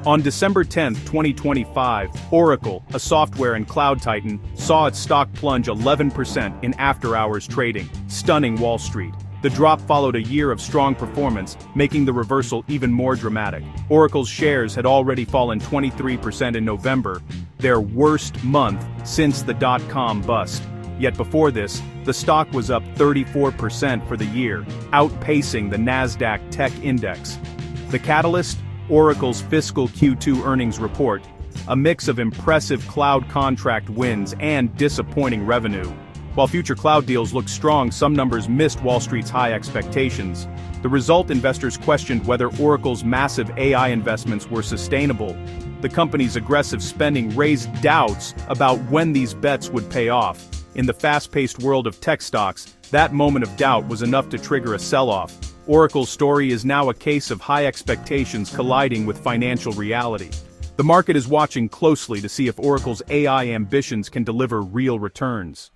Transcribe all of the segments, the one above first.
On December 10, 2025, Oracle, a software and cloud titan, saw its stock plunge 11% in after-hours trading, stunning Wall Street. The drop followed a year of strong performance, making the reversal even more dramatic. Oracle's shares had already fallen 23% in November, their worst month since the dot-com bust. Yet before this, the stock was up 34% for the year, outpacing the Nasdaq Tech Index. The catalyst? Oracle's fiscal Q2 earnings report, a mix of impressive cloud contract wins and disappointing revenue. While future cloud deals looked strong, some numbers missed Wall Street's high expectations. The result, investors questioned whether Oracle's massive AI investments were sustainable. The company's aggressive spending raised doubts about when these bets would pay off. In the fast-paced world of tech stocks, that moment of doubt was enough to trigger a sell-off. Oracle's story is now a case of high expectations colliding with financial reality. The market is watching closely to see if Oracle's AI ambitions can deliver real returns.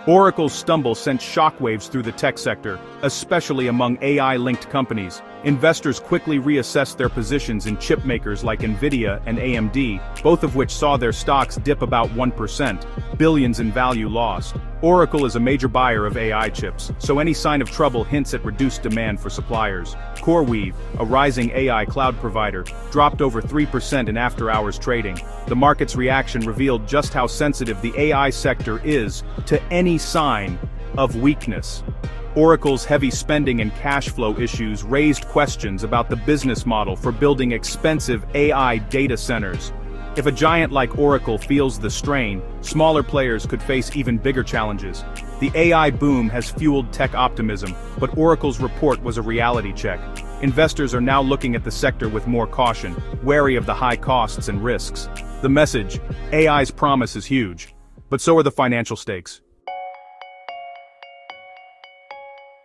Oracle's stumble sent shockwaves through the tech sector, especially among AI-linked companies. Investors quickly reassessed their positions in chip makers like Nvidia and AMD, both of which saw their stocks dip about 1%, billions in value lost. Oracle is a major buyer of AI chips, so any sign of trouble hints at reduced demand for suppliers. CoreWeave, a rising AI cloud provider, dropped over 3% in after-hours trading. The market's reaction revealed just how sensitive the AI sector is to any sign of weakness. Oracle's heavy spending and cash flow issues raised questions about the business model for building expensive AI data centers. If a giant like Oracle feels the strain, smaller players could face even bigger challenges. The AI boom has fueled tech optimism, but Oracle's report was a reality check. Investors are now looking at the sector with more caution, wary of the high costs and risks. The message: AI's promise is huge, but so are the financial stakes.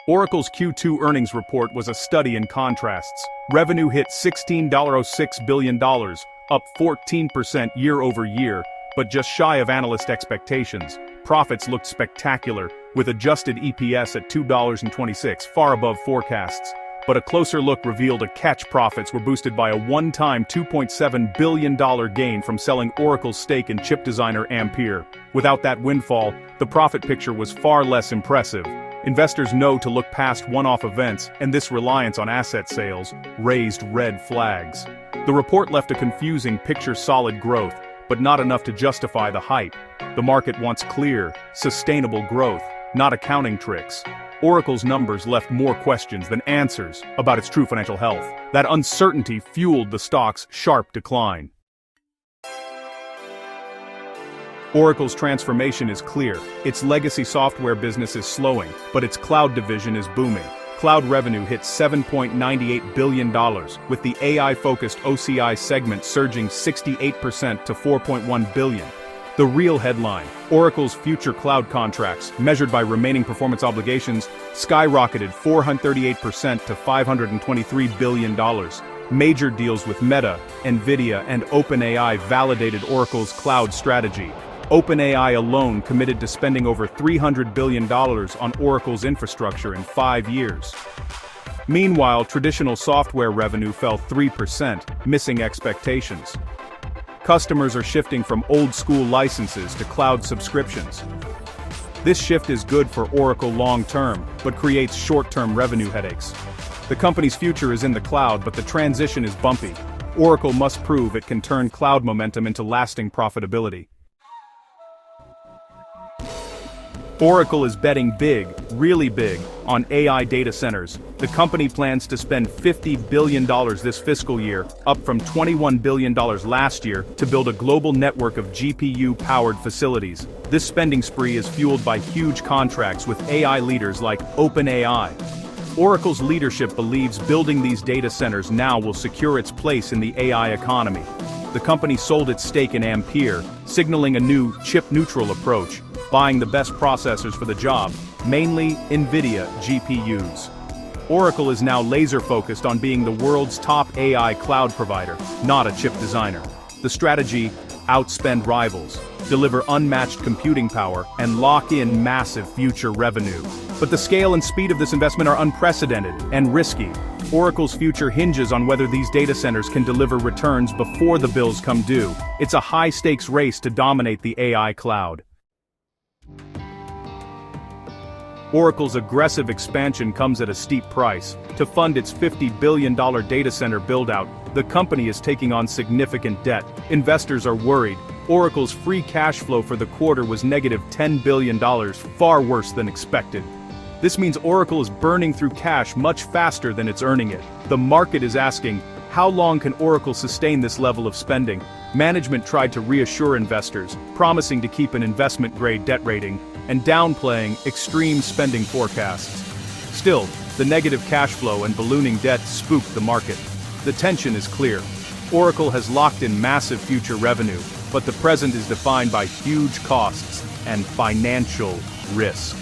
Oracle's Q2 earnings report was a study in contrasts. Revenue hit $16.06 billion, up 14% year-over-year, but just shy of analyst expectations. Profits looked spectacular, with adjusted EPS at $2.26, far above forecasts. But a closer look revealed catch profits were boosted by a one-time $2.7 billion gain from selling Oracle's stake in chip designer Ampere. Without that windfall, the profit picture was far less impressive. Investors know to look past one-off events, and this reliance on asset sales raised red flags. The report left a confusing picture: solid growth, but not enough to justify the hype. The market wants clear, sustainable growth, not accounting tricks. Oracle's numbers left more questions than answers about its true financial health. That uncertainty fueled the stock's sharp decline. Oracle's transformation is clear. Its legacy software business is slowing, but its cloud division is booming. Cloud revenue hit $7.98 billion, with the AI-focused OCI segment surging 68% to $4.1 billion. The real headline: Oracle's future cloud contracts, measured by remaining performance obligations, skyrocketed 438% to $523 billion. Major deals with Meta, Nvidia, and OpenAI validated Oracle's cloud strategy. OpenAI alone committed to spending over $300 billion on Oracle's infrastructure in 5 years. Meanwhile, traditional software revenue fell 3%, missing expectations. Customers are shifting from old-school licenses to cloud subscriptions. This shift is good for Oracle long-term, but creates short-term revenue headaches. The company's future is in the cloud, but the transition is bumpy. Oracle must prove it can turn cloud momentum into lasting profitability. Oracle is betting big, really big, on AI data centers. The company plans to spend $50 billion this fiscal year, up from $21 billion last year, to build a global network of GPU-powered facilities. This spending spree is fueled by huge contracts with AI leaders like OpenAI. Oracle's leadership believes building these data centers now will secure its place in the AI economy. The company sold its stake in Ampere, signaling a new chip-neutral approach, buying the best processors for the job, mainly Nvidia GPUs. Oracle is now laser-focused on being the world's top AI cloud provider, not a chip designer. The strategy: outspend rivals. deliver unmatched computing power, and lock in massive future revenue. But the scale and speed of this investment are unprecedented and risky. Oracle's future hinges on whether these data centers can deliver returns before the bills come due. It's a high-stakes race to dominate the AI cloud. Oracle's aggressive expansion comes at a steep price. To fund its $50 billion data center build-out, the company is taking on significant debt. Investors are worried. Oracle's free cash flow for the quarter was negative $10 billion, far worse than expected. This means Oracle is burning through cash much faster than it's earning it. The market is asking, how long can Oracle sustain this level of spending? Management tried to reassure investors, promising to keep an investment-grade debt rating, and downplaying extreme spending forecasts. Still, the negative cash flow and ballooning debt spooked the market. The tension is clear. Oracle has locked in massive future revenue, but the present is defined by huge costs and financial risk.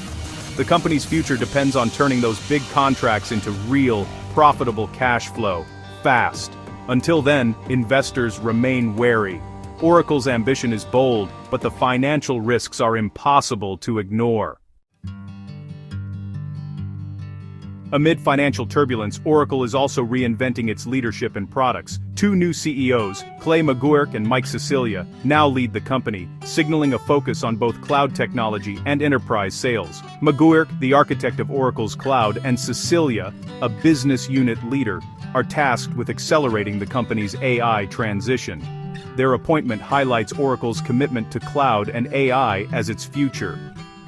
The company's future depends on turning those big contracts into real, profitable cash flow, fast. Until then, investors remain wary. Oracle's ambition is bold, but the financial risks are impossible to ignore. Amid financial turbulence, Oracle is also reinventing its leadership and products. Two new CEOs, Clay Magouyrk and Mike Sicilia, now lead the company, signaling a focus on both cloud technology and enterprise sales. Magouyrk, the architect of Oracle's cloud, and Sicilia, a business unit leader, are tasked with accelerating the company's AI transition. Their appointment highlights Oracle's commitment to cloud and AI as its future.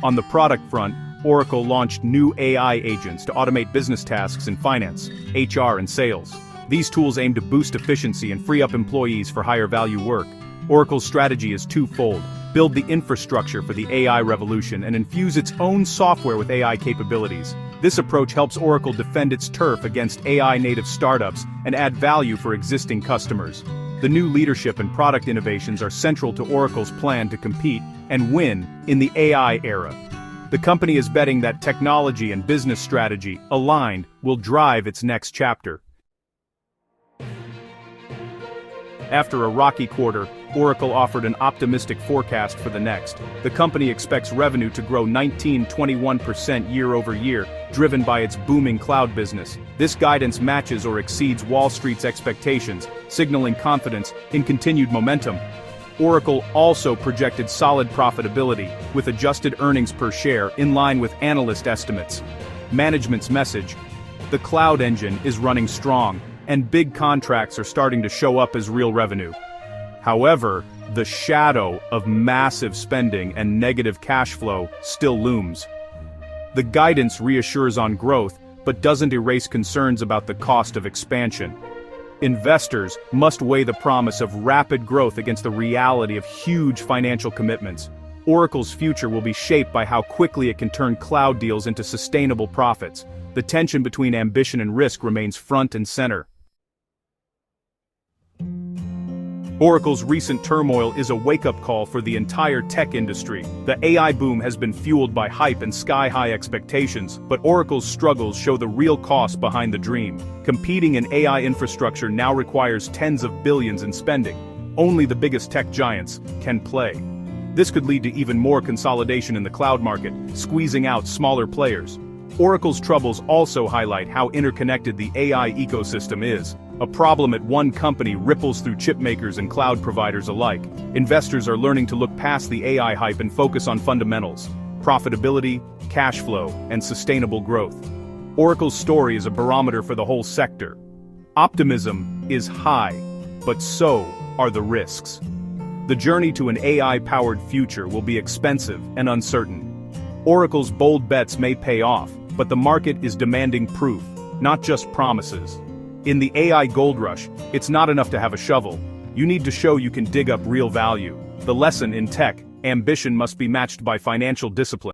On the product front, Oracle launched new AI agents to automate business tasks in finance, HR, and sales. These tools aim to boost efficiency and free up employees for higher-value work. Oracle's strategy is twofold: build the infrastructure for the AI revolution and infuse its own software with AI capabilities. This approach helps Oracle defend its turf against AI-native startups and add value for existing customers. The new leadership and product innovations are central to Oracle's plan to compete and win in the AI era. The company is betting that technology and business strategy, aligned, will drive its next chapter. After a rocky quarter, Oracle offered an optimistic forecast for the next. The company expects revenue to grow 19-21% year-over-year, driven by its booming cloud business. This guidance matches or exceeds Wall Street's expectations, signaling confidence in continued momentum. Oracle also projected solid profitability, with adjusted earnings per share in line with analyst estimates. Management's message: the cloud engine is running strong, and big contracts are starting to show up as real revenue. However, the shadow of massive spending and negative cash flow still looms. The guidance reassures on growth, but doesn't erase concerns about the cost of expansion. Investors must weigh the promise of rapid growth against the reality of huge financial commitments. Oracle's future will be shaped by how quickly it can turn cloud deals into sustainable profits. The tension between ambition and risk remains front and center. Oracle's recent turmoil is a wake-up call for the entire tech industry. The AI boom has been fueled by hype and sky-high expectations, but Oracle's struggles show the real cost behind the dream. Competing in AI infrastructure now requires tens of billions in spending. Only the biggest tech giants can play. This could lead to even more consolidation in the cloud market, squeezing out smaller players. Oracle's troubles also highlight how interconnected the AI ecosystem is. A problem at one company ripples through chipmakers and cloud providers alike. Investors are learning to look past the AI hype and focus on fundamentals: profitability, cash flow, and sustainable growth. Oracle's story is a barometer for the whole sector. Optimism is high, but so are the risks. The journey to an AI-powered future will be expensive and uncertain. Oracle's bold bets may pay off, but the market is demanding proof, not just promises. In the AI gold rush, it's not enough to have a shovel. You need to show you can dig up real value. The lesson in tech: ambition must be matched by financial discipline.